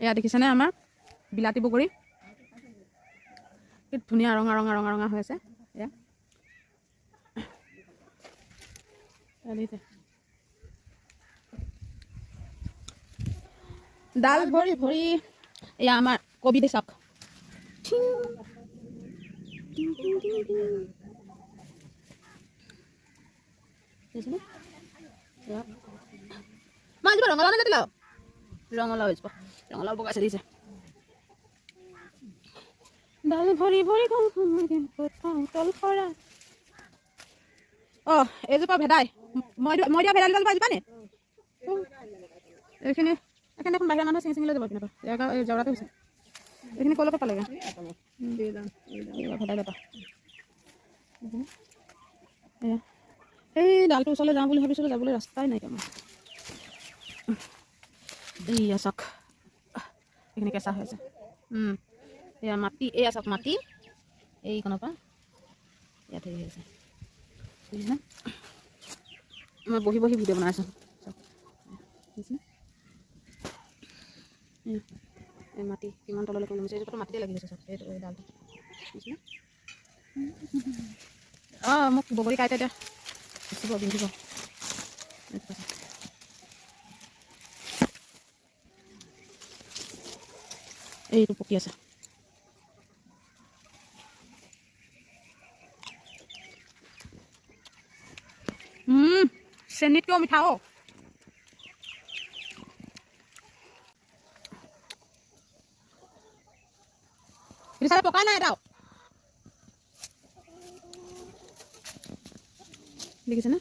এয়া দেখিছেনে আমাৰ বিলাতী বগৰী কি ধুনীয়া ৰঙা ৰঙা ৰঙা ৰঙা হৈ আছে এয়া ডাল ভৰি ভৰি এয়া আমাৰ কবি দে চাওক মাছ দিব ৰঙালাও নাজাতিলা ৰঙালাও হৈ যাব ৰঙালাও বগাইছে দিছে ডাল ভৰি ভৰি গ'ল তল খৰা অ এইজোপা ভেদাই মই দিয়া ভেদাই ডাল পাইবা নে এইখিনি এখানে দেখোন বাহিৰা মানুহ চিঙি চিঙি লৈ যাব কিন্তু এই জেওৰাতে হৈছে এইখিনি কলৈকে পালেগৈ ভেদাই ডাল এই ডালটোৰ ওচৰলৈ যাওঁ বুলি ভাবিছিলোঁ যাবলৈ ৰাস্তাই নাই কেমন এইয়া চাওক এইখিনি কেঁচা হৈ আছে এয়া মাটি এয়া চাওক মাটি এইখনৰ পৰা ইয়াত হেৰি হৈছে বুজিছেনে মই বহি বহি ভিডিঅ' বনাই আছোঁ চাওক বুজিছেনে এই মাটি কিমান তললৈ কৰি লমিছে এইজোপাটো মাটিতে লাগি গৈছে চাওক এইটো এই ডালটো বুজিছেনে অঁ মোক বগৰী কাইতে এতিয়া বেচিব পিন্ধিব এইটো পকি আছে চেনিতকৈও মিঠা অ বিচাৰে পকা নাই এটাও দেখিছেনে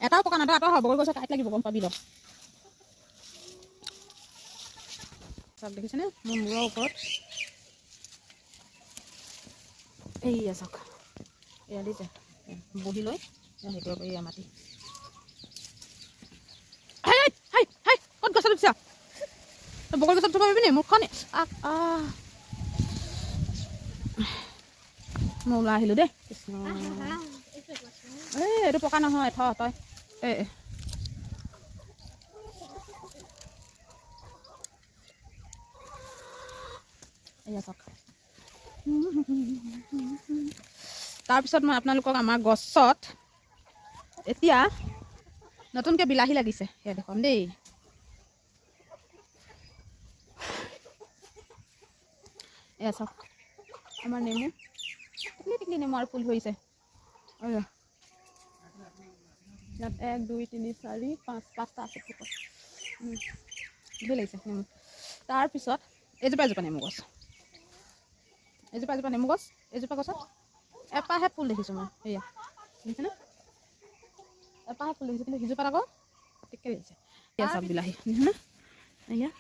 এটাও পকা নাই এটা হ'ব বগৰী গছৰ কাইট লাগিব গম পাবি ল চাওক দেখিছেনে মোৰ মূৰৰ ওপৰত এইয়া চাওক এয়া দিছে বহি লৈ হেৰি কৰিব এয়া মাটি ক'ত গছত উঠিছা বগৰী গছত উঠিব পাৰিবি নি মুখখন মই ওলাই আহিলোঁ দেই কৃষ্ণ এইটো পকা নহয় তই এয়া চাওক তাৰপিছত মই আপোনালোকক আমাৰ গছত এতিয়া নতুনকৈ বিলাহী লাগিছে সেয়া দেখোন দেই এয়া চাওক আমাৰ নেমু টিকলি টিকলি নেমু আৰু ফুল ধৰিছে ইয়াত 1 2 3 4 5 5টা আছে ধুই লাগিছে নেমু তাৰপিছত এজোপা নেমু গছ এজোপা নেমু গছ এজোপা গছত এপাহে ফুল দেখিছোঁ মই এয়া দেখিছেনে এপাহে ফুল দেখিছোঁ কিন্তু সিজোপাত আকৌ টিককে লাগিছে এয়া চাওক বিলাহী দেখিছেনে এয়া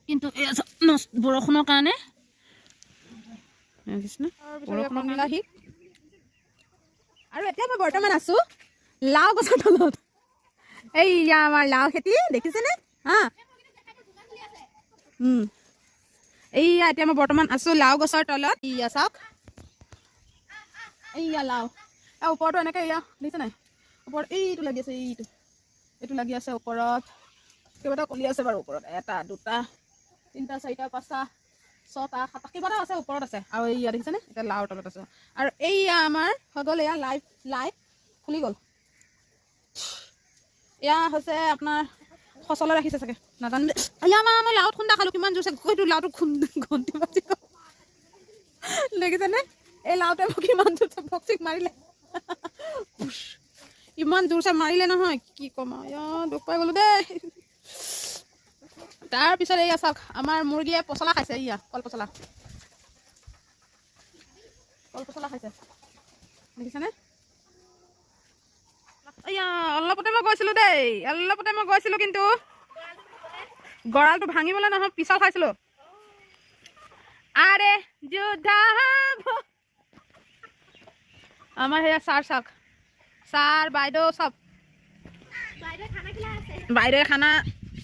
কিন্তু এয়া বৰষুণৰ কাৰণে দেখিছেনে বৰষুণৰ বিলাহী আৰু এতিয়া মই বৰ্তমান আছোঁ লাও গছৰ তলত এইয়া আমাৰ লাও খেতি দেখিছেনে এইয়া এতিয়া মই বৰ্তমান আছোঁ লাও গছৰ তলত ইয়া চাওক এইয়া লাও ওপৰতো এনেকৈ এয়া দেখিছে নাই ওপৰত এইটো লাগি আছে এইটো লাগি আছে ওপৰত কেইবাটাও কলি আছে বাৰু ওপৰত 1 2 3 4 5 6 7 কেইবাটাও আছে ওপৰত আছে আৰু এইয়া দেখিছেনে এতিয়া লাওৰ তলত আছে আৰু এইয়া আমাৰ হৈ গ'ল এয়া লাই ফুলি গ'ল এয়া হৈছে আপোনাৰ ফচলে ৰাখিছে চাগে নাজানো এয়া মই লাওত খুন্দা খালোঁ কিমান জোৰছে গৈতো লাওটো ঘণ্টি বাজি গ'ল দেখিছেনে এই লাওটোৱে মোক কিমান জোৰছে বক্সিক মাৰিলে ইমান জোৰছে মাৰিলে নহয় কি ক'ম আৰু দুখ পাই গ'লোঁ দেই তাৰপিছত এইয়া চাওক আমাৰ মুৰ্গীয়ে পচলা খাইছে এইয়া কল পচলা খাইছে দেখিছেনে এয়া অলপতে মই গৈছিলোঁ কিন্তু গঁৰালটো ভাঙিবলৈ নহয় পিছল খাইছিলোঁ আৰে যুদ্ধ আমাৰ সেয়া চাওক ছাৰ বাইদেউ চব বাইদেৱে খানা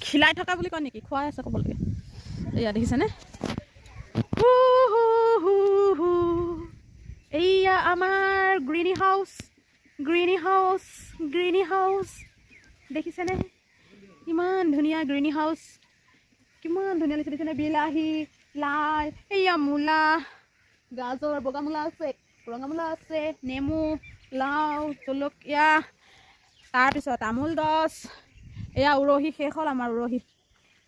খিলাই থকা বুলি কয় নেকি খুৱাই আছে ক'ব লাগে এয়া দেখিছেনে এইয়া আমাৰ গ্ৰীণি হাউচ গ্ৰীণি হাউচ দেখিছেনে? ইমান ধুনীয়া গ্ৰীণি হাউচ, কিমান ধুনীয়া লাগিছে দেখিছেনে? বিলাহী, লাই, এয়া মূলা, গাজৰ, বগা মূলা আছে, ৰঙা মূলা আছে, নেমু, লাও, জলকীয়া, তাৰপিছত তামোল গছ, এয়া উৰহি শেষ হ'ল আমাৰ উৰহি।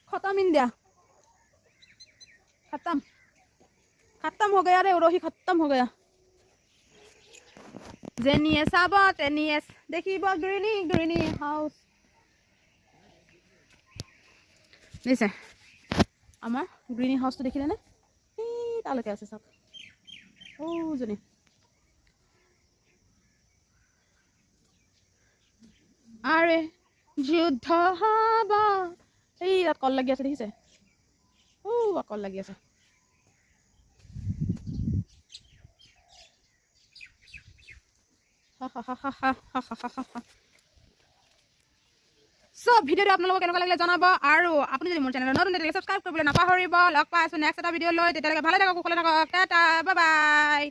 খতম ইণ্ডিয়া, खत्म हो गया रे उरही, खत्म हो गया। जेनिए चाब तेनिए देखिब ग्रीनी हाउस दिसे आमार ग्रीनी हाउस तो देखिले ना तालुके आछे सब ओजनी आरे युद्ध हब এই তাত কল লাগি আছে দেখিছে কল লাগি আছে সো ভিডিওটো আপোনালোকক কেনেকুৱা লাগিলে জনাব আৰু আপুনি যদি মোৰ চেনেলত নতুন তেতিয়াহ'লে সাবস্ক্ৰাইব কৰিবলৈ নাপাহৰিব। লগ পাই আছো নেক্সট এটা ভিডিঅ' লৈ, তেতিয়ালৈকে ভালে থাকক, কুশলে থাকক, টাটা বাই বাই।